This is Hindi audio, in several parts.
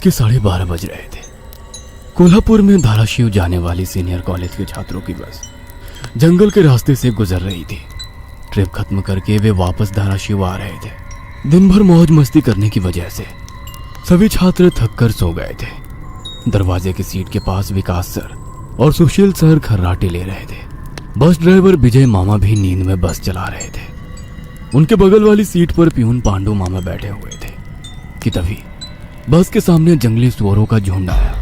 के 12:30 बज रहे थे। कोल्हापुर में धाराशिव जाने वाली सीनियर कॉलेज के छात्रों की बस जंगल के रास्ते से गुजर रही थी। ट्रिप खत्म करके वे वापस धाराशिव आ रहे थे। दिन भर मौज मस्ती करने की वजह से सभी छात्र थक कर सो गए थे। दरवाजे की सीट के पास विकास सर और सुशील सर खर्राटे ले रहे थे। बस ड्राइवर विजय मामा भी नींद में बस चला रहे थे। उनके बगल वाली सीट पर प्यून पांडु मामा बैठे हुए थे कि तभी बस के सामने जंगली सुअरों का झुंड आया।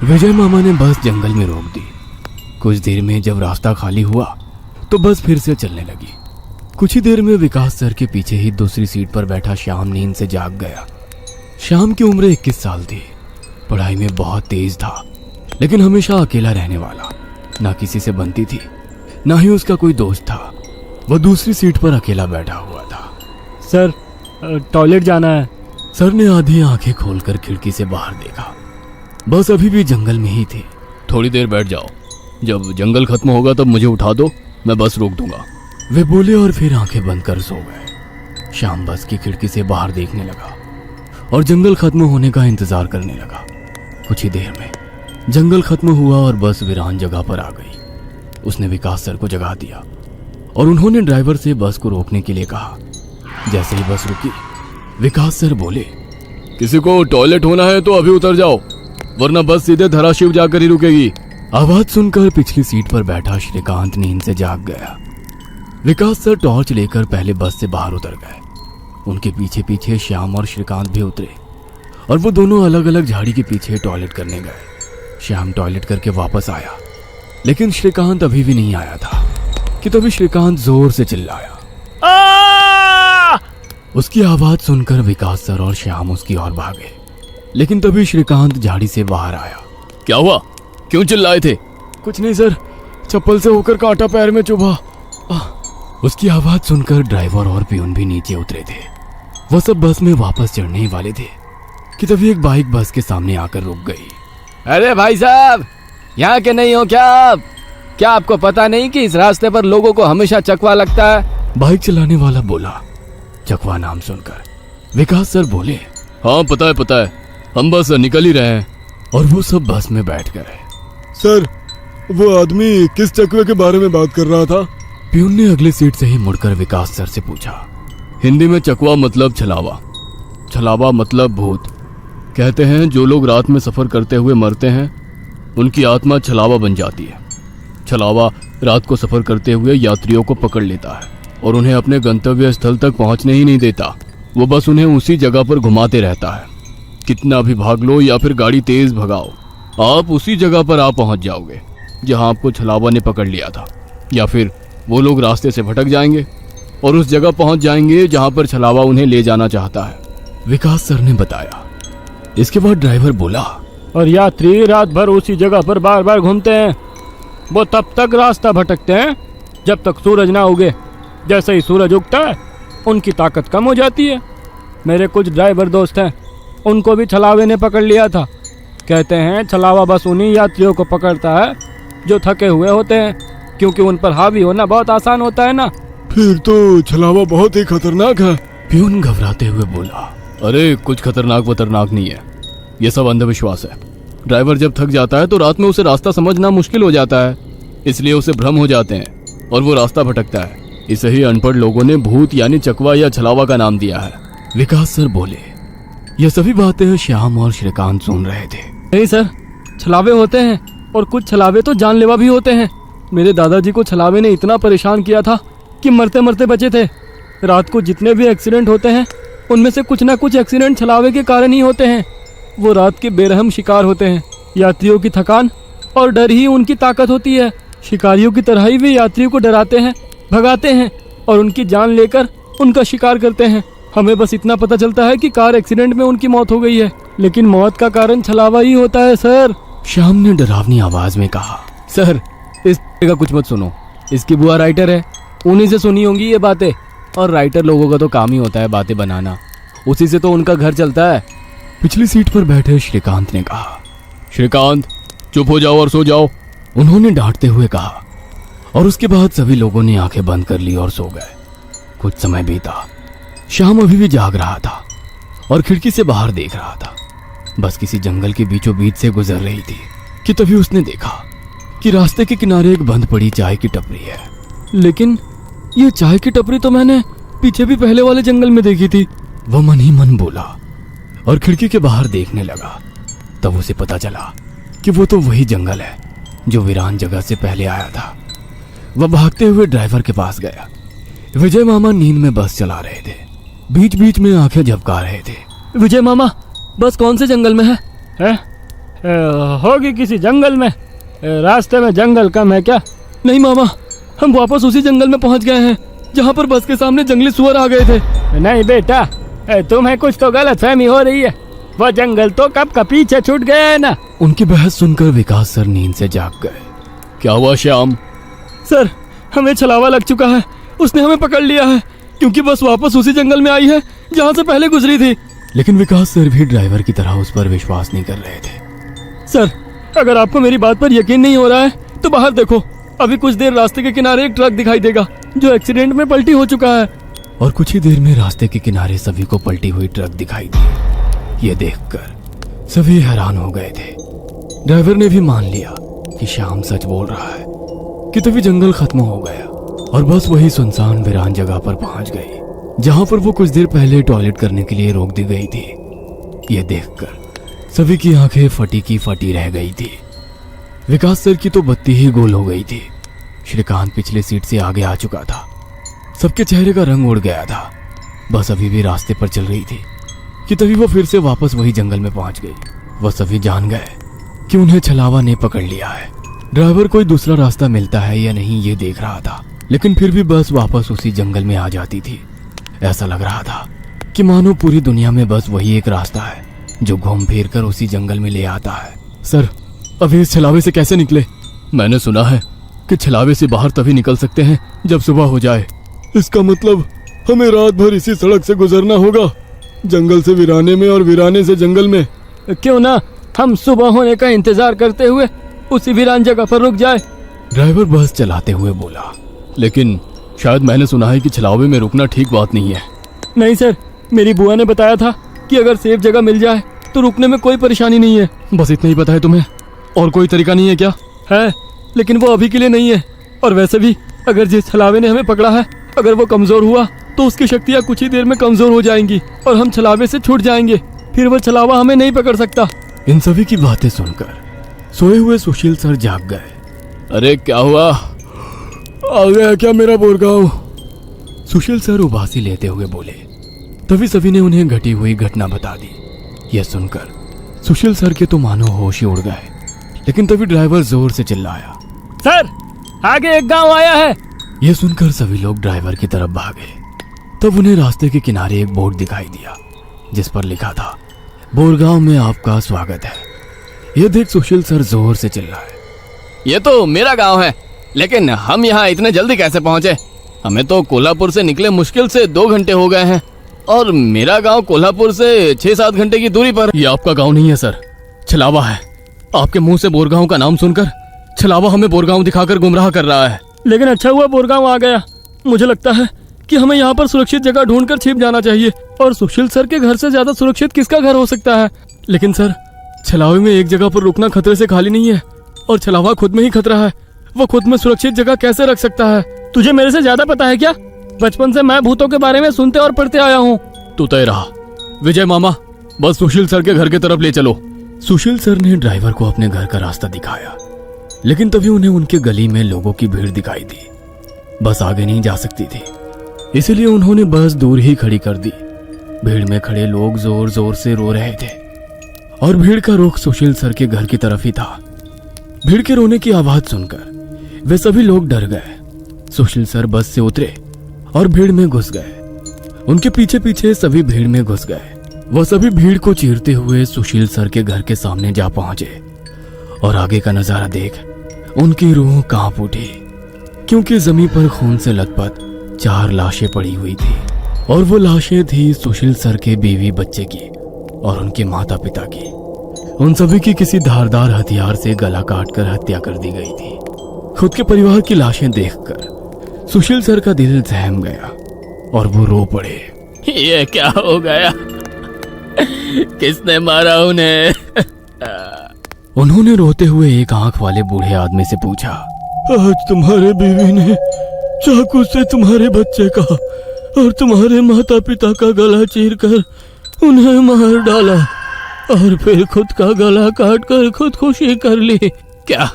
विजय मामा ने बस जंगल में रोक दी। कुछ देर में जब रास्ता खाली हुआ तो बस फिर से चलने लगी। कुछ ही देर में विकास सर के पीछे ही दूसरी सीट पर बैठा श्याम नींद से जाग गया। श्याम की उम्र 21 साल थी। पढ़ाई में बहुत तेज था, लेकिन हमेशा अकेला रहने वाला। ना किसी से बनती थी, ना ही उसका कोई दोस्त था। वह दूसरी सीट पर अकेला बैठा हुआ था। सर, टॉयलेट जाना है। सर ने आधी आंखें खोलकर खिड़की से बाहर देखा। बस अभी भी जंगल में ही थी। थोड़ी देर बैठ जाओ, जब जंगल खत्म होगा तब मुझे उठा दो, मैं बस रोक दूंगा। वे बोले और फिर आंखें बंद कर सो गए। श्याम बस की खिड़की से बाहर देखने लगा और जंगल खत्म होने का इंतजार करने लगा। कुछ ही देर में जंगल खत्म हुआ और बस वीरान जगह पर आ गई। उसने विकास सर को जगा दिया और उन्होंने ड्राइवर से बस को रोकने के लिए कहा। जैसे ही बस रुकी, विकास सर बोले, किसी को टॉयलेट होना है तो अभी उतर जाओ, वरना बस सीधे धाराशिव जाकर ही रुकेगी। आवाज सुनकर पिछली सीट पर बैठा श्रीकांत नींद से जाग गया। विकास सर टॉर्च लेकर पहले बस से बाहर उतर गए। उनके पीछे पीछे श्याम और श्रीकांत भी उतरे और वो दोनों अलग अलग झाड़ी के पीछे टॉयलेट करने गए। श्याम टॉयलेट करके वापस आया, लेकिन श्रीकांत अभी भी नहीं आया था कि तभी श्रीकांत जोर से चिल्लाया। उसकी आवाज सुनकर विकास सर और श्याम उसकी ओर भागे, लेकिन तभी श्रीकांत झाड़ी से बाहर आया। क्या हुआ, क्यों चिल्लाए थे? कुछ नहीं सर, चप्पल से होकर कांटा पैर में चुभा। उसकी आवाज सुनकर ड्राइवर और प्यून भी नीचे उतरे थे। वो सब बस में वापस चढ़ने ही वाले थे कि तभी एक बाइक बस के सामने आकर रुक गई। अरे भाई साहब, यहाँ के नहीं हो क्या आप? क्या आपको पता नहीं कि इस रास्ते पर लोगों को हमेशा चकवा लगता है? बाइक चलाने वाला बोला। चकवा नाम सुनकर विकास सर बोले, हाँ पता है, हम बस निकल ही रहे हैं। और वो सब बस में बैठ गए। सर, वो आदमी किस चकवे के बारे में बात कर रहा था? प्यून ने अगली सीट से ही मुड़कर विकास सर से पूछा। हिंदी में चकवा मतलब छलावा, छलावा मतलब भूत। कहते हैं जो लोग रात में सफर करते हुए मरते हैं उनकी आत्मा छलावा बन जाती है। छलावा रात को सफर करते हुए यात्रियों को पकड़ लेता है और उन्हें अपने गंतव्य स्थल तक पहुंचने ही नहीं देता। वो बस उन्हें उसी जगह पर घुमाते रहता है। कितना भी भाग लो या फिर गाड़ी तेज भगाओ, आप उसी जगह पर आ पहुंच जाओगे जहां आपको छलावा ने पकड़ लिया था। या फिर वो लोग रास्ते से भटक जाएंगे और उस जगह पहुंच जाएंगे जहां पर छलावा उन्हें ले जाना चाहता है। विकास सर ने बताया। इसके बाद ड्राइवर बोला, और यात्री रात भर उसी जगह पर बार बार घूमते हैं। वो तब तक रास्ता भटकते हैं जब तक सूरज ना उगे। जैसे ही सूरज उगता है उनकी ताकत कम हो जाती है। मेरे कुछ ड्राइवर दोस्त हैं, उनको भी छलावे ने पकड़ लिया था। कहते हैं छलावा बस उन्हीं यात्रियों को पकड़ता है जो थके हुए होते हैं, क्योंकि उन पर हावी होना बहुत आसान होता है ना। फिर तो छलावा बहुत ही खतरनाक है। प्यून घबराते हुए बोला। अरे कुछ खतरनाक वतरनाक नहीं है, ये सब अंधविश्वास है। ड्राइवर जब थक जाता है तो रात में उसे रास्ता समझना मुश्किल हो जाता है, इसलिए उसे भ्रम हो जाते हैं और वो रास्ता भटकता है। इसे ही अनपढ़ लोगों ने भूत यानी चकवा या छलावा का नाम दिया है। विकास सर बोले। यह सभी बातें श्याम और श्रीकांत सुन रहे थे। नहीं सर, छलावे होते हैं और कुछ छलावे तो जानलेवा भी होते हैं। मेरे दादाजी को छलावे ने इतना परेशान किया था कि मरते मरते बचे थे। रात को जितने भी एक्सीडेंट होते हैं उनमें से कुछ ना कुछ एक्सीडेंट छलावे के कारण ही होते हैं। वो रात के बेरहम शिकार होते हैं। यात्रियों की थकान और डर ही उनकी ताकत होती है। शिकारियों की तरह ही वे यात्रियों को डराते हैं, भगाते हैं और उनकी जान लेकर उनका शिकार करते हैं। हमें बस इतना पता चलता है कि कार एक्सीडेंट में उनकी मौत हो गई है, लेकिन मौत का कारण छलावा ही होता है सर। श्याम ने डरावनी आवाज में कहा। सर, इस का कुछ मत सुनो, इसकी बुआ राइटर है, उन्हीं से सुनी होंगी ये बातें। और राइटर लोगों का तो काम ही होता है बातें बनाना, उसी से तो उनका घर चलता है। पिछली सीट पर बैठे श्रीकांत ने कहा। श्रीकांत, चुप हो जाओ और सो जाओ, उन्होंने डांटते हुए कहा। और उसके बाद सभी लोगों ने आंखें बंद कर ली और सो गए। कुछ समय बीता। श्याम अभी भी जाग रहा था और खिड़की से बाहर देख रहा था। बस किसी जंगल के बीचों बीच से गुजर रही थी कि तभी उसने देखा कि रास्ते के किनारे एक बंद पड़ी चाय की टपरी है। लेकिन ये चाय की टपरी तो मैंने पीछे भी पहले वाले जंगल में देखी थी। वह मन ही मन बोला और खिड़की के बाहर देखने लगा। तब उसे पता चला कि वो तो वही जंगल है जो वीरान जगह से पहले आया था। वह भागते हुए ड्राइवर के पास गया। विजय मामा नींद में बस चला रहे थे, बीच बीच में आंखें झपका रहे थे। विजय मामा, बस कौन से जंगल में है? होगी किसी जंगल में। रास्ते में जंगल कम है क्या? नहीं मामा, हम वापस उसी जंगल में पहुंच गए हैं जहां पर बस के सामने जंगली सुअर आ गए थे। नहीं बेटा, तुम्हें कुछ तो गलतफहमी हो रही है। वो जंगल तो कब का पीछे छूट गया है ना। उनकी बहस सुनकर विकास सर नींद से जाग गए। क्या हुआ श्याम? सर, हमें छलावा लग चुका है। उसने हमें पकड़ लिया है क्योंकि बस वापस उसी जंगल में आई है जहां से पहले गुजरी थी। लेकिन विकास सर भी ड्राइवर की तरह उस पर विश्वास नहीं कर रहे थे। सर, अगर आपको मेरी बात पर यकीन नहीं हो रहा है तो बाहर देखो। अभी कुछ देर रास्ते के किनारे एक ट्रक दिखाई देगा जो एक्सीडेंट में पलटी हो चुका है। और कुछ ही देर में रास्ते के किनारे सभी को पलटी हुई ट्रक दिखाई दी। ये देखकर सभी हैरान हो गए थे। ड्राइवर ने भी मान लिया कि श्याम सच बोल रहा है कि तभी जंगल खत्म हो गया और बस वही सुनसान वीरान जगह पर पहुंच गई जहां पर वो कुछ देर पहले टॉयलेट करने के लिए रोक दी गई थी। ये देखकर सभी की आंखें फटी की फटी रह गई थी। विकास सर की तो बत्ती ही गोल हो गई थी। श्रीकांत पिछले सीट से आगे आ चुका था। सबके चेहरे का रंग उड़ गया था। बस अभी भी रास्ते पर चल रही थी कि तभी वो फिर से वापस वही जंगल में पहुंच गई। वह सभी जान गए कि उन्हें छलावा ने पकड़ लिया है। ड्राइवर कोई दूसरा रास्ता मिलता है या नहीं ये देख रहा था, लेकिन फिर भी बस वापस उसी जंगल में आ जाती थी। ऐसा लग रहा था कि मानो पूरी दुनिया में बस वही एक रास्ता है जो घूम फिर कर उसी जंगल में ले आता है। सर, अभी इस छलावे से कैसे निकले? मैंने सुना है कि छलावे से बाहर तभी निकल सकते हैं जब सुबह हो जाए। इसका मतलब हमें रात भर इसी सड़क से गुजरना होगा, जंगल से वीराने में और वीराने से जंगल में। क्यों ना हम सुबह होने का इंतजार करते हुए उसी वीरान जगह पर रुक जाए। ड्राइवर बस चलाते हुए बोला। लेकिन शायद मैंने सुना है कि छलावे में रुकना ठीक बात नहीं है। नहीं सर, मेरी बुआ ने बताया था कि अगर सेफ जगह मिल जाए तो रुकने में कोई परेशानी नहीं है। बस इतना ही पता है तुम्हें? और कोई तरीका नहीं है क्या? है, लेकिन वो अभी के लिए नहीं है। और वैसे भी अगर जिस छलावे ने हमें पकड़ा है, अगर वो कमजोर हुआ तो उसकी शक्तियाँ कुछ ही देर में कमजोर हो जाएंगी और हम छलावे से छूट जाएंगे। फिर वो छलावा हमें नहीं पकड़ सकता। इन सभी की बातें सुनकर सोए हुए सुशील सर जाग गए। अरे क्या हुआ? आ गया क्या मेरा बोरगांव? सुशील सर उबासी लेते हुए बोले। तभी सभी ने उन्हें घटी हुई घटना बता दी। यह सुनकर सुशील सर के तो मानो होश ही उड़ गए। लेकिन तभी ड्राइवर जोर से चिल्लाया, सर, आगे एक गांव आया है। यह सुनकर सभी लोग ड्राइवर की तरफ भागे। तब उन्हें रास्ते के किनारे एक बोर्ड दिखाई दिया जिस पर लिखा था, बोरगांव में आपका स्वागत है। यह देख सुशील सर जोर से चिल्लाए, ये तो मेरा गांव है, लेकिन हम यहाँ इतने जल्दी कैसे पहुँचे? हमें तो कोल्हापुर से निकले मुश्किल से 2 घंटे हो गए हैं और मेरा गांव कोल्हापुर से 6-7 घंटे की दूरी पर। ये आपका गांव नहीं है सर, छलावा है। आपके मुंह से बोरगांव का नाम सुनकर छलावा हमें बोरगांव दिखाकर गुमराह कर रहा है। लेकिन अच्छा हुआ बोरगांव आ गया। मुझे लगता है कि हमें यहाँ पर सुरक्षित जगह ढूंढकर छिप जाना चाहिए। और सुशील सर के घर से ज्यादा सुरक्षित किसका घर हो सकता है? लेकिन सर, छलावे में एक जगह पर रुकना खतरे से खाली नहीं है और छलावा खुद में ही खतरा है। वो खुद में सुरक्षित जगह कैसे रख सकता है? तुझे मेरे से ज्यादा पता है क्या? बचपन से मैं भूतों के बारे में सुनते और पढ़ते आया हूँ। तू तय रहा। विजय मामा, बस सुशील सर के घर की तरफ ले चलो। सुशील सर ने ड्राइवर को अपने घर का रास्ता दिखाया। लेकिन तभी उन्हें उनके गली में लोगों की भीड़ दिखाई दी। बस आगे नहीं जा सकती थी, इसलिए उन्होंने बस दूर ही खड़ी कर दी। भीड़ में खड़े लोग जोर जोर से रो रहे थे और भीड़ का रुख सुशील सर के घर की तरफ ही था। भीड़ के रोने की आवाज सुनकर वे सभी लोग डर गए। सुशील सर बस से उतरे और भीड़ में घुस गए। उनके पीछे पीछे सभी भीड़ में घुस गए। वह सभी भीड़ को चीरते हुए सुशील सर के घर के सामने जा पहुंचे और आगे का नजारा देख उनकी रूह कांप उठी, क्योंकि जमीन पर खून से लथपथ 4 लाशें पड़ी हुई थी और वो लाशें थी सुशील सर के बीवी बच्चे की और उनके माता पिता की। उन सभी की किसी धारदार हथियार से गला काटकर हत्या कर दी गई थी। खुद के परिवार की लाशें देखकर सुशील सर का दिल सहम गया और वो रो पड़े। ये क्या हो गया? किसने मारा उन्हें? उन्होंने रोते हुए एक आंख वाले बूढ़े आदमी से पूछा। आज तुम्हारे बीवी ने चाकू से तुम्हारे बच्चे का और तुम्हारे माता पिता का गला चीरकर उन्हें मार डाला और फिर खुद का गला काट कर खुदकुशी कर ली। क्या?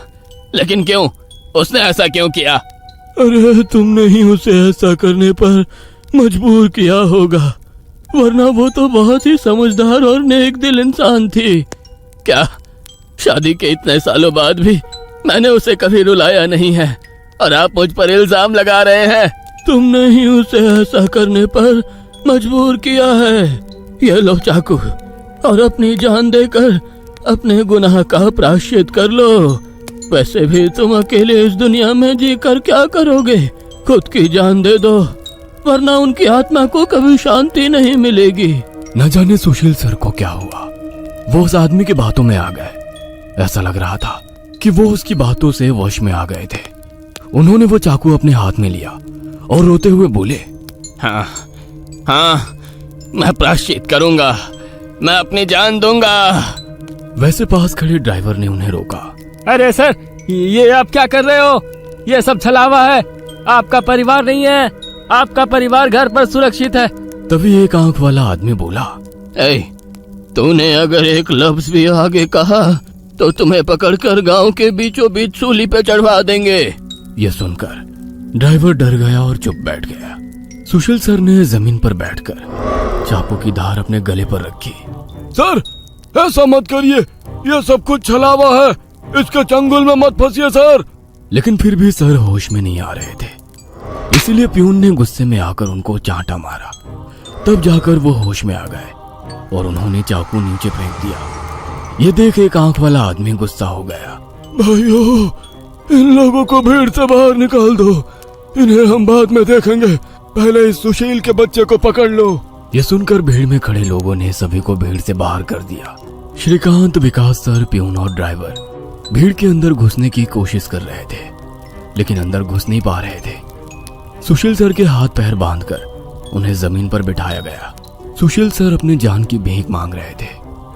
लेकिन क्यों? उसने ऐसा क्यों किया? अरे तुमने ही उसे ऐसा करने पर मजबूर किया होगा, वरना वो तो बहुत ही समझदार और नेक दिल इंसान थी। क्या शादी के इतने सालों बाद भी मैंने उसे कभी रुलाया नहीं है और आप मुझ पर इल्जाम लगा रहे हैं? तुमने ही उसे ऐसा करने पर मजबूर किया है। ये लो चाकू और अपनी जान देकर अपने गुनाह का प्रायश्चित कर लो। वैसे भी तुम अकेले इस दुनिया में जी कर क्या करोगे? खुद की जान दे दो, वरना उनकी आत्मा को कभी शांति नहीं मिलेगी। न जाने सुशील सर को क्या हुआ, वो उस आदमी की बातों में आ गए। ऐसा लग रहा था कि वो उसकी बातों से वश में आ गए थे। उन्होंने वो चाकू अपने हाथ में लिया और रोते हुए बोले, हाँ हाँ, मैं प्रायश्चित करूंगा, मैं अपनी जान दूंगा। वैसे पास खड़े ड्राइवर ने उन्हें रोका। अरे सर, ये आप क्या कर रहे हो? ये सब छलावा है, आपका परिवार नहीं है। आपका परिवार घर पर सुरक्षित है। तभी एक आंख वाला आदमी बोला, ए, तूने अगर एक लफ्ज भी आगे कहा तो तुम्हें पकड़कर गांव के बीचों बीच सूली पे चढ़वा देंगे। यह सुनकर ड्राइवर डर गया और चुप बैठ गया। सुशील सर ने जमीन पर बैठकर चाकू की धार अपने गले पर रखी। सर, ऐसा मत करिए, ये सब कुछ छलावा है, इसके चंगुल में मत फंसिए सर। लेकिन फिर भी सर होश में नहीं आ रहे थे, इसीलिए प्यून ने गुस्से में आकर उनको चांटा मारा। तब जाकर वो होश में आ गए और उन्होंने चाकू नीचे फेंक दिया। ये देख एक आंख वाला आदमी गुस्सा हो गया। भाइयों, इन लोगों को भीड़ से बाहर निकाल दो, इन्हें हम बाद में देखेंगे, पहले इस सुशील के बच्चे को पकड़ लो। ये सुनकर भीड़ में खड़े लोगों ने सभी को भीड़ से बाहर कर दिया। श्रीकांत, विकास सर, प्यून और ड्राइवर भीड़ के अंदर घुसने की कोशिश कर रहे थे, लेकिन अंदर घुस नहीं पा रहे थे। सुशील सर के हाथ पैर बांधकर उन्हें जमीन पर बिठाया गया। सुशील सर अपनी जान की भीख मांग रहे थे।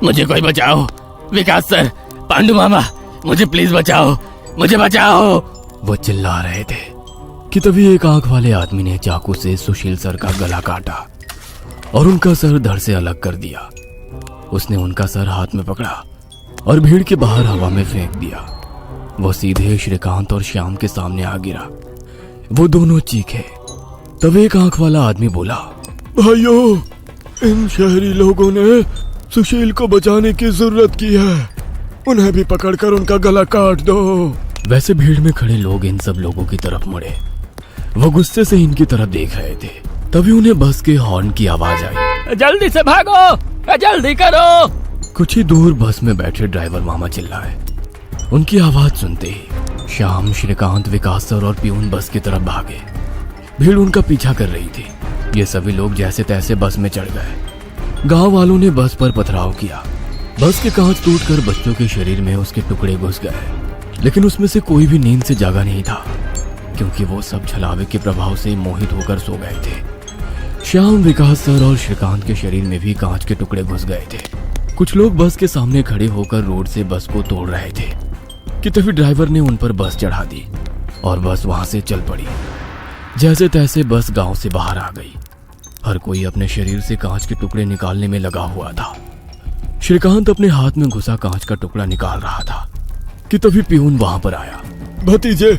मुझे कोई बचाओ, विकास सर, पांडु मामा, मुझे प्लीज बचाओ, मुझे बचाओ। वो चिल्ला रहे थे कि तभी एक आंख वाले आदमी ने चाकू से सुशील सर का गला काटा और उनका सर धड़ से अलग कर दिया। उसने उनका सर हाथ में पकड़ा और भीड़ के बाहर हवा में फेंक दिया। वो सीधे श्रीकांत और श्याम के सामने आ गिरा। वो दोनों चीखे। तब एक आंख वाला आदमी बोला, भाइयों, इन शहरी लोगों ने सुशील को बचाने की जरूरत की है, उन्हें भी पकड़कर उनका गला काट दो। वैसे भीड़ में खड़े लोग इन सब लोगों की तरफ मुड़े। वो गुस्से से इनकी तरफ देख रहे थे। तभी उन्हें बस के हॉर्न की आवाज आई। जल्दी से भागो, जल्दी करो। कुछ ही दूर बस में बैठे ड्राइवर मामा चिल्लाए। उनकी आवाज सुनते ही श्याम, श्रीकांत, विकास सर और प्यून बस की तरफ भागे। भीड़ उनका पीछा कर रही थी। ये सभी लोग जैसे तैसे बस में चढ़ गए। गांव वालों ने बस पर पथराव किया। बस के कांच टूटकर बच्चों के शरीर में उसके टुकड़े घुस गए, लेकिन उसमें से कोई भी नींद से जागा नहीं था, क्योंकि वो सब छलावे के प्रभाव से मोहित होकर सो गए थे। श्याम, विकास सर और श्रीकांत के शरीर में भी कांच के टुकड़े घुस गए थे। कुछ लोग बस के सामने खड़े होकर रोड से बस को तोड़ रहे थे कि तभी ड्राइवर ने उन पर बस चढ़ा दी और बस वहां से चल पड़ी। जैसे तैसे बस गांव से बाहर आ गई। हर कोई अपने शरीर से कांच के टुकड़े निकालने में लगा हुआ था। श्रीकांत अपने हाथ में घुसा कांच का टुकड़ा निकाल रहा था कि तभी प्यून वहां पर आया। भतीजे,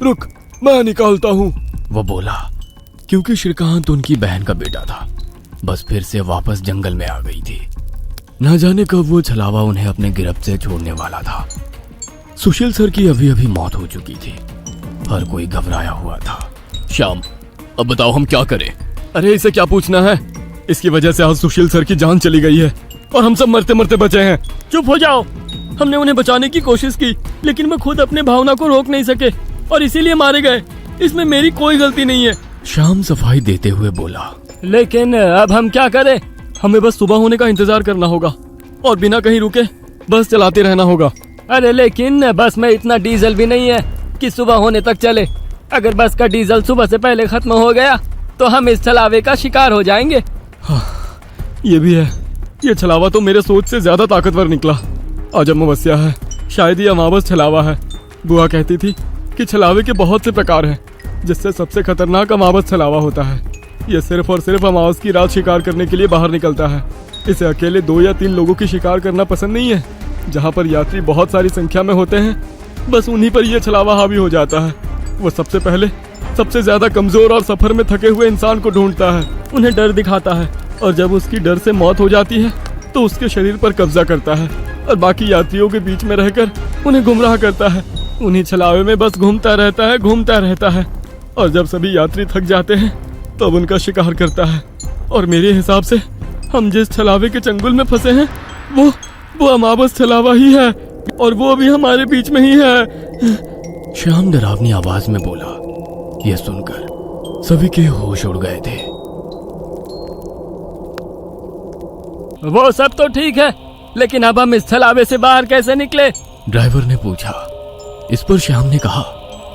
रुक, मैं निकालता हूँ, वो बोला, क्योंकि श्रीकांत उनकी बहन का बेटा था। बस फिर से वापस जंगल में आ गई थी। न जाने कब वो छलावा उन्हें अपने गिरफ्त से छोड़ने वाला था। सुशील सर की अभी अभी मौत हो चुकी थी। हर कोई घबराया हुआ था। श्याम, अब बताओ हम क्या करें? अरे इसे क्या पूछना है, इसकी वजह से आज सुशील सर की जान चली गई है और हम सब मरते मरते बचे हैं। चुप हो जाओ। हमने उन्हें बचाने की कोशिश की, लेकिन वो खुद अपने भावना को रोक नहीं सके और इसीलिए मारे गए। इसमें मेरी कोई गलती नहीं है। श्याम सफाई देते हुए बोला, लेकिन अब हम क्या करें? हमें बस सुबह होने का इंतजार करना होगा और बिना कहीं रुके बस चलाते रहना होगा। अरे लेकिन बस में इतना डीजल भी नहीं है कि सुबह होने तक चले। अगर बस का डीजल सुबह से पहले खत्म हो गया तो हम इस छलावे का शिकार हो जाएंगे। हाँ, ये भी है, ये छलावा तो मेरे सोच से ज्यादा ताकतवर निकला। आज अमावस्या है, शायद ये अमावस छलावा है। बुआ कहती थी कि छलावे के बहुत से प्रकार हैं, जिससे सबसे खतरनाक अमावस छलावा होता है। ये सिर्फ और सिर्फ अमावस की रात शिकार करने के लिए बाहर निकलता है। इसे अकेले 2 या 3 लोगों की शिकार करना पसंद नहीं है। जहाँ पर यात्री बहुत सारी संख्या में होते हैं, बस उन्हीं पर यह छलावा हावी हो जाता है। वो सबसे पहले सबसे ज्यादा कमजोर और सफर में थके हुए इंसान को ढूंढता है, उन्हें डर दिखाता है, और जब उसकी डर से मौत हो जाती है तो उसके शरीर पर कब्जा करता है और बाकी यात्रियों के बीच में रहकर उन्हें गुमराह करता है। उन्हीं छलावे में बस घूमता रहता है और जब सभी यात्री थक जाते हैं तब उनका शिकार करता है। और मेरे हिसाब से हम जिस छलावे के चंगुल में फंसे हैं वो अमावस छलावा ही है, और वो अभी हमारे बीच में ही है। श्याम डरावनी आवाज में बोला। यह सुनकर सभी के होश उड़ गए थे। वो सब तो ठीक है, लेकिन अब हम इस छलावे से बाहर कैसे निकले? ड्राइवर ने पूछा। इस पर श्याम ने कहा,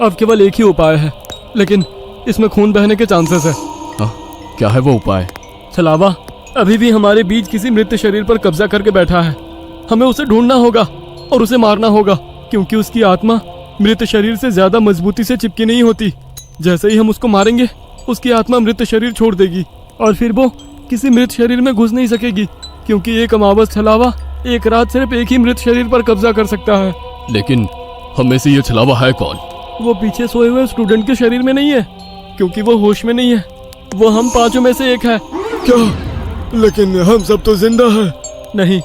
अब केवल एक ही उपाय है, लेकिन इसमें खून बहने के चांसेस है। क्या है वो उपाय? छलावा अभी भी हमारे बीच किसी मृत शरीर पर कब्जा करके बैठा है। हमें उसे ढूंढना होगा और उसे मारना होगा, क्योंकि उसकी आत्मा मृत शरीर से ज्यादा मजबूती से चिपकी नहीं होती। जैसे ही हम उसको मारेंगे, उसकी आत्मा मृत शरीर छोड़ देगी और फिर वो किसी मृत शरीर में घुस नहीं सकेगी, क्योंकि एक अमावस छलावा एक रात सिर्फ एक ही मृत शरीर पर कब्जा कर सकता है। लेकिन हम में से ये छलावा है कौन? वो पीछे सोए हुए स्टूडेंट के शरीर में नहीं है, क्योंकि वो होश में नहीं है। वो हम 5 में से एक है। क्या? लेकिन हम सब तो जिंदा हैं। नहीं,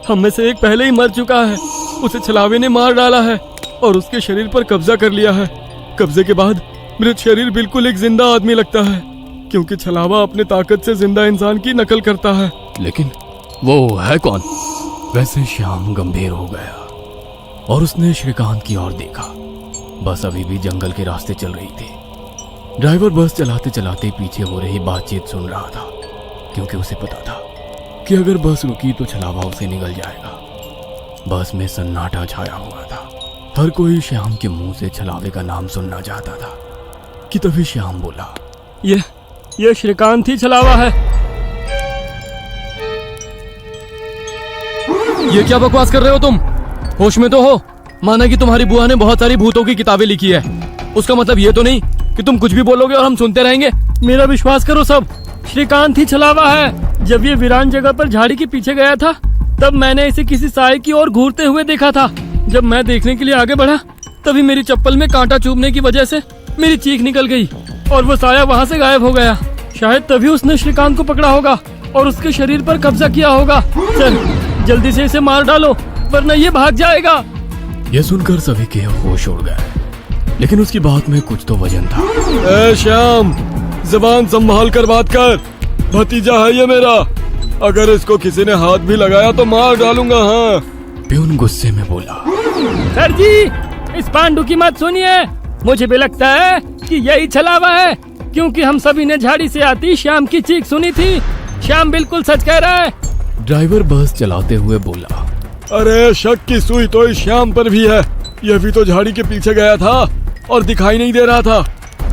हम में से एक पहले ही मर चुका है। उसे छलावे ने मार डाला है और उसके शरीर पर कब्जा कर लिया है। कब्जे के बाद मृत शरीर बिल्कुल एक जिंदा आदमी लगता है, क्योंकि छलावा अपने ताकत से जिंदा इंसान की नकल करता है। लेकिन वो है कौन? वैसे श्याम गंभीर हो गया और उसने श्रीकांत की ओर देखा। बस अभी भी जंगल के रास्ते चल रही थी। ड्राइवर बस चलाते चलाते पीछे हो रही बातचीत सुन रहा था, क्योंकि उसे पता था कि अगर बस रुकी तो छलावा उसे निगल जाएगा। बस में सन्नाटा छाया हुआ था। हर कोई श्याम के मुंह से छलावे का नाम सुनना चाहता था कि तभी श्याम बोला, ये श्रीकांत ही छलावा है। ये क्या बकवास कर रहे हो तुम? होश में तो हो? माना कि तुम्हारी बुआ ने बहुत सारी भूतों की किताबें लिखी है, उसका मतलब ये तो नहीं कि तुम कुछ भी बोलोगे और हम सुनते रहेंगे। मेरा विश्वास करो सब, श्रीकांत ही छलावा है। जब ये वीरान जगह पर झाड़ी के पीछे गया था, तब मैंने इसे किसी साए की ओर घूरते हुए देखा था। जब मैं देखने के लिए आगे बढ़ा, तभी मेरी चप्पल में कांटा चुभने की वजह से मेरी चीख निकल गई और वो साया वहाँ से गायब हो गया। शायद तभी उसने श्रीकांत को पकड़ा होगा और उसके शरीर पर कब्जा किया होगा। चल जल्दी से इसे मार डालो, वरना ये भाग जाएगा। यह सुनकर सभी के होश उड़ गए, लेकिन उसकी बात में कुछ तो वजन था। ए श्याम, जबान संभाल कर बात कर। भतीजा है ये मेरा, अगर इसको किसी ने हाथ भी लगाया तो मार डालूंगा। हाँ। प्यून गुस्से में बोला। सर जी, इस पांडु की मत सुनिए। मुझे भी लगता है कि यही छलावा है, क्योंकि हम सभी ने झाड़ी से आती श्याम की चीख सुनी थी। श्याम बिल्कुल सच कह रहा है। ड्राइवर बस चलाते हुए बोला। अरे शक की सुई तो इस श्याम पर भी है। यह भी तो झाड़ी के पीछे गया था और दिखाई नहीं दे रहा था।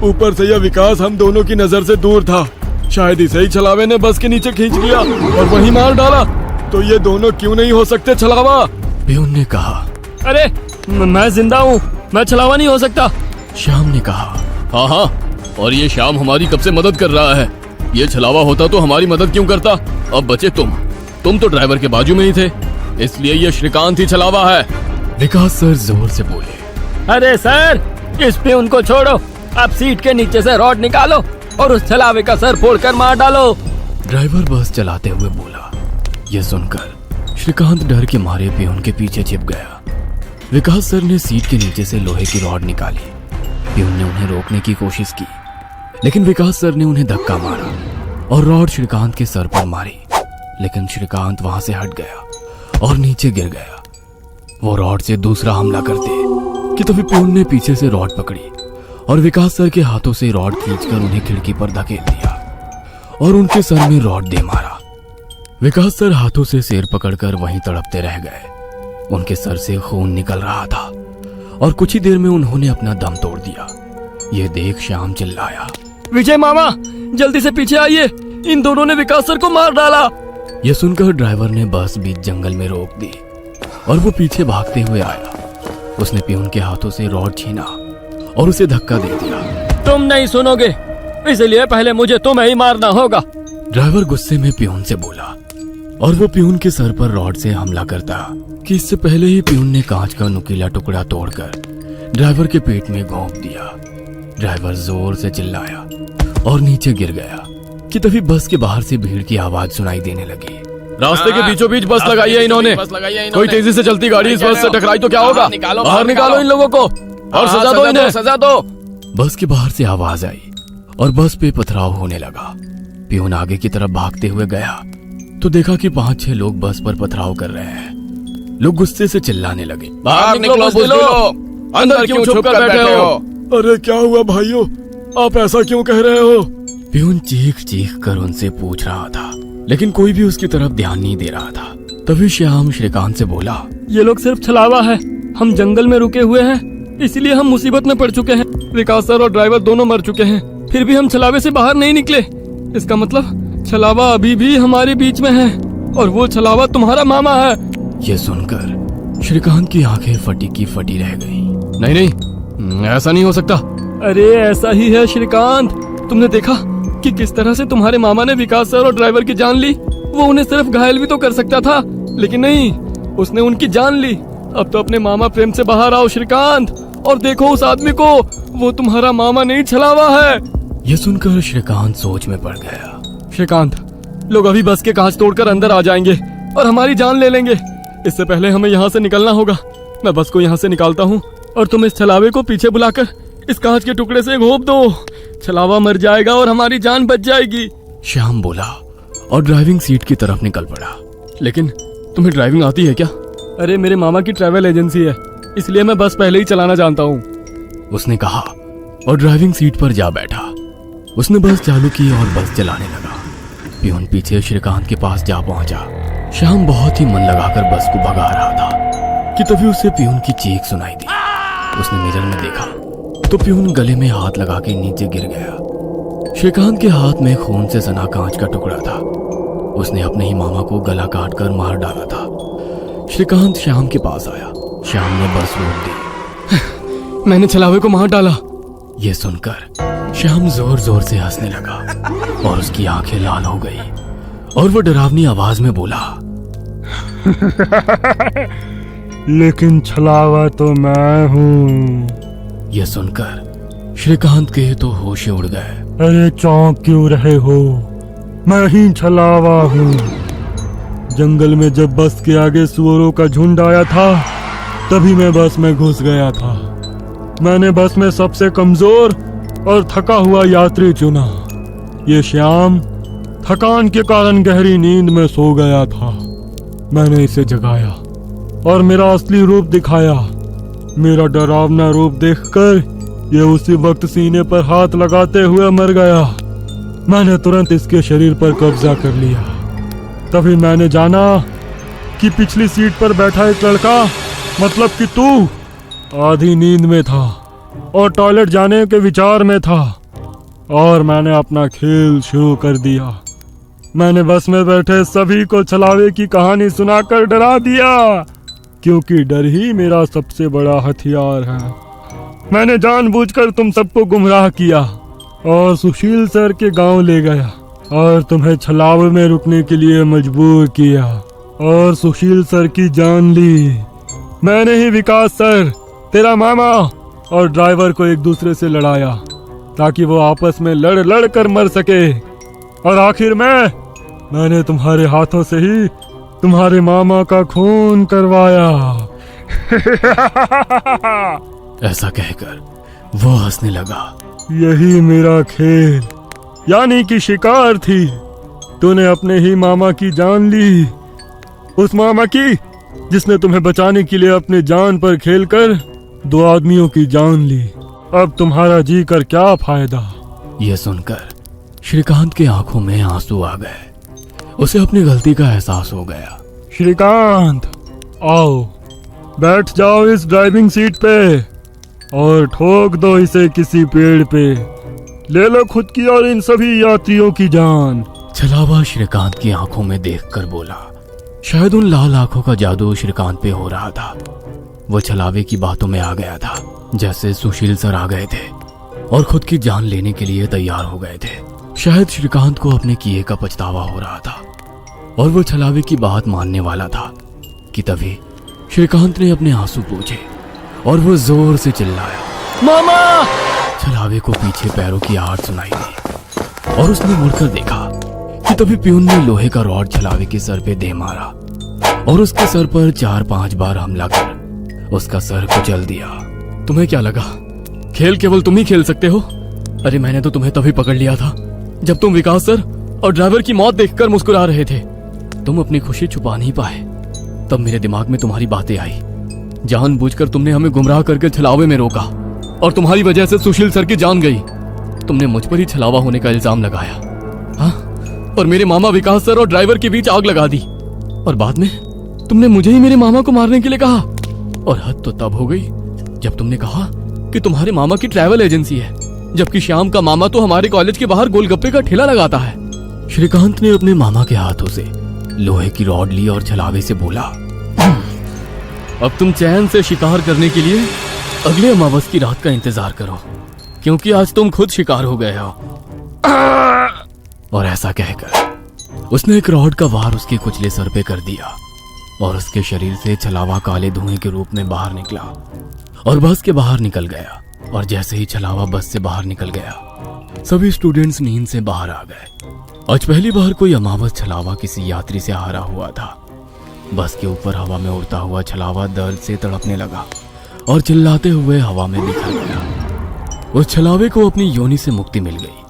ऊपर से यह विकास हम दोनों की नजर से दूर था। शायद इसे ही छलावे ने बस के नीचे खींच लिया और वहीं मार डाला। तो ये दोनों क्यों नहीं हो सकते छलावा? प्यून ने कहा। अरे मैं जिंदा हूँ, मैं छलावा नहीं हो सकता। श्याम ने कहा। हाँ, और ये श्याम हमारी कब से मदद कर रहा है। ये छलावा होता तो हमारी मदद क्यों करता? अब बचे तुम तो ड्राइवर के बाजू में ही थे, इसलिए ये श्रीकांत ही छलावा है। विकास सर जोर से बोले। अरे सर, इस पे उनको छोड़ो। आप सीट के नीचे से रॉड निकालो और उस छलावे का सर फोड़कर मार डालो। ड्राइवर बस चलाते हुए बोला। यह सुनकर श्रीकांत डर के मारे प्यून के पीछे छिप गया। विकास सर ने सीट के नीचे से लोहे की रॉड निकाली। प्यून ने उन्हें रोकने की कोशिश की, लेकिन विकास सर ने उन्हें धक्का मारा और रॉड श्रीकांत के सर पर मारी। लेकिन श्रीकांत वहां से हट गया और नीचे गिर गया। वो रॉड से दूसरा हमला करते कि तभी प्यून ने पीछे से रॉड पकड़ी और विकास सर के हाथों से रॉड खींचकर उन्हें खिड़की पर धकेल दिया और उनके सर में रॉड दे मारा। विकास सर हाथों से सिर पकड़कर वहीं तड़पते रह गए। उनके सर से खून निकल रहा था और कुछ ही देर में उन्होंने अपना दम तोड़ दिया। यह देख श्याम चिल्लाया। विजय मामा, जल्दी से पीछे आइए, इन दोनों ने विकास सर को मार डाला। यह सुनकर ड्राइवर ने बस बीच जंगल में रोक दी और वो पीछे भागते हुए आया। उसने पियून के हाथों से रॉड छीना और उसे धक्का दे दिया। तुम नहीं सुनोगे, इसलिए पहले मुझे तुम्हें ही मारना होगा। ड्राइवर गुस्से में पियून से बोला और वो पियून के सर पर रॉड से हमला करता कि इससे पहले ही पियून ने कांच का नुकीला टुकड़ा तोड़कर ड्राइवर के पेट में घोंप दिया। ड्राइवर जोर से चिल्लाया और नीचे गिर गया कि तभी बस के बाहर से भीड़ की आवाज सुनाई देने लगी। रास्ते के बीचों बीच बस लगाई है इन्होंने। कोई तेजी से चलती गाड़ी इस बस से टकराई तो क्या होगा? बाहर निकालो इन लोगों को और सजा दो इन्हें, सजा दो। बस के बाहर से आवाज आई और बस पे पथराव होने लगा। पियून आगे की तरफ भागते हुए गया तो देखा कि 5-6 लोग बस पर पथराव कर रहे हैं। लोग गुस्से से चिल्लाने लगे, बाहर निकलो बुज़दिलो, अंदर क्यों छुप कर बैठे हो? अरे क्या हुआ भाइयों, आप ऐसा क्यों कह रहे हो? पियून चीख चीख कर उनसे पूछ रहा था, लेकिन कोई भी उसकी तरफ ध्यान नहीं दे रहा था। तभी श्याम श्रीकांत से बोला, ये लोग सिर्फ छलावा है। हम जंगल में रुके हुए हैं, इसलिए हम मुसीबत में पड़ चुके हैं। विकास सर और ड्राइवर दोनों मर चुके हैं, फिर भी हम छलावे से बाहर नहीं निकले। इसका मतलब छलावा अभी भी हमारे बीच में है और वो छलावा तुम्हारा मामा है। ये सुनकर श्रीकांत की आंखें फटी की फटी रह गईं। नहीं नहीं, ऐसा नहीं हो सकता। अरे ऐसा ही है श्रीकांत, तुमने देखा कि किस तरह से तुम्हारे मामा ने विकास सर और ड्राइवर की जान ली। वो उन्हें सिर्फ घायल भी तो कर सकता था, लेकिन नहीं, उसने उनकी जान ली। अब तो अपने मामा प्रेम से बाहर आओ श्रीकांत और देखो उस आदमी को, वो तुम्हारा मामा नहीं छलावा है। यह सुनकर श्रीकांत सोच में पड़ गया। श्रीकांत, लोग अभी बस के कांच तोड़कर अंदर आ जाएंगे और हमारी जान ले लेंगे। इससे पहले हमें यहाँ से निकलना होगा। मैं बस को यहाँ से निकालता हूँ और तुम इस छलावे को पीछे बुलाकर इस कांच के टुकड़े से घोंप दो। छलावा मर जाएगा और हमारी जान बच जाएगी। श्याम बोला और ड्राइविंग सीट की तरफ निकल पड़ा। लेकिन तुम्हें ड्राइविंग आती है क्या? अरे मेरे मामा की ट्रैवल एजेंसी है, इसलिए मैं बस पहले ही चलाना जानता हूँ, उसने कहा और ड्राइविंग सीट पर जा बैठा। उसने बस चालू की और बस चलाने लगा। पियून पीछे श्रीकांत के पास जा पहुंचा। श्याम बहुत ही मन लगाकर बस को भगा रहा था कि तभी उसे पियून की चीख सुनाई दी। उसने मिरर में देखा तो पियून गले में हाथ लगा के नीचे गिर गया। श्रीकांत के हाथ में खून से सना कांच का टुकड़ा था। उसने अपने ही मामा को गला काट कर मार डाला था। श्रीकांत श्याम के पास आया। श्याम ने बस रोक दी। मैंने छलावे को मार डाला। ये सुनकर श्याम जोर जोर से हंसने लगा और उसकी आंखें लाल हो गई और वो डरावनी आवाज में बोला, लेकिन छलावा तो मैं हूँ। यह सुनकर श्रीकांत के तो होश उड़ गए। अरे चौंक क्यों रहे हो? मैं ही छलावा हूँ। जंगल में जब बस के आगे सुअरों का झुंड आया था, तभी मैं बस में घुस गया था। मैंने बस में सबसे कमजोर और थका हुआ यात्री चुना। ये श्याम थकान के कारण गहरी नींद में सो गया था। मैंने इसे जगाया और मेरा असली रूप दिखाया। मेरा डरावना रूप देखकर ये उसी वक्त सीने पर हाथ लगाते हुए मर गया। मैंने तुरंत इसके शरीर पर कब्जा कर लिया। तभी मैंने जाना कि पिछली सीट पर बैठा एक लड़का, मतलब कि तू, आधी नींद में था और टॉयलेट जाने के विचार में था, और मैंने अपना खेल शुरू कर दिया। मैंने बस में बैठे सभी को छलावे की कहानी सुनाकर डरा दिया, क्योंकि डर ही मेरा सबसे बड़ा हथियार है। मैंने जानबूझकर तुम सबको गुमराह किया और सुशील सर के गांव ले गया और तुम्हें छलावे में रुकने के लिए मजबूर किया और सुशील सर की जान ली। मैंने ही विकास सर, तेरा मामा और ड्राइवर को एक दूसरे से लड़ाया ताकि वो आपस में लड़ लड़ कर मर सके, और आखिर मैंने तुम्हारे हाथों से ही तुम्हारे मामा का खून करवाया। ऐसा कहकर वो हंसने लगा। यही मेरा खेल यानी कि शिकार थी। तूने अपने ही मामा की जान ली, उस मामा की जिसने तुम्हें बचाने के लिए अपनी जान पर खेलकर 2 आदमियों की जान ली। अब तुम्हारा जी कर क्या फायदा? यह सुनकर श्रीकांत की आंखों में आंसू आ गए। उसे अपनी गलती का एहसास हो गया। श्रीकांत, आओ बैठ जाओ इस ड्राइविंग सीट पे और ठोक दो इसे किसी पेड़ पे। ले लो खुद की और इन सभी यात्रियों की जान। छलावा श्रीकांत की आंखों में देखकर बोला। शायद उन लाल आंखों का जादू श्रीकांत पे हो रहा था। वो छलावे की बातों में आ गया था, जैसे सुशील सर आ गए थे और खुद की जान लेने के लिए तैयार हो गए थे। शायद श्रीकांत को अपने किए का पछतावा हो रहा था और वो छलावे की बात मानने वाला था कि तभी श्रीकांत ने अपने आंसू पोंछे और वो जोर से चिल्लाया, मामा। छलावे को पीछे पैरों की आहट सुनाई दी और उसने मुड़कर देखा कि तभी प्यून ने लोहे का रॉड छलावे के सर पे दे मारा और उसके सर पर 4-5 बार हमला कर उसका सर कुचल दिया। तुम्हें क्या लगा खेल केवल तुम ही खेल सकते हो? अरे मैंने तो तुम्हें तभी पकड़ लिया था जब तुम विकास सर और ड्राइवर की मौत देखकर मुस्कुरा रहे थे। तुम अपनी खुशी छुपा नहीं पाए। तब मेरे दिमाग में तुम्हारी बातें आई। जानबूझकर तुमने हमें गुमराह करके छलावे में रोका और तुम्हारी वजह से सुशील सर की जान गई। तुमने मुझ पर ही छलावा होने का इल्जाम लगाया, हाँ? और मेरे मामा विकास सर और ड्राइवर के बीच आग लगा दी और बाद में तुमने मुझे ही मेरे मामा को मारने के लिए कहा। और हद तो तब हो गई जब तुमने कहा कि तुम्हारे मामा की ट्रैवल एजेंसी है, जबकि श्याम का मामा तो हमारे कॉलेज के बाहर गोलगप्पे का ठेला लगाता है। श्रीकांत ने अपने मामा के हाथों से लोहे की रॉड ली और छलावे से बोला, अब तुम चैन से शिकार करने के लिए अगले अमावस की रात का इंतजार करो, क्योंकि आज तुम खुद शिकार हो गए हो। और ऐसा कहकर उसने एक रॉड का वार उसके कुचले सर पे कर दिया और उसके शरीर से छलावा काले धुएं के रूप में बाहर निकला और बस के बाहर निकल गया। और जैसे ही छलावा बस से बाहर निकल गया, सभी स्टूडेंट्स नींद से बाहर आ गए। आज पहली बार कोई अमावस छलावा किसी यात्री से हारा हुआ था। बस के ऊपर हवा में उड़ता हुआ छलावा दर्द से तड़पने लगा और चिल्लाते हुए हवा में बिखर गया। उस छलावे को अपनी योनि से मुक्ति मिल गई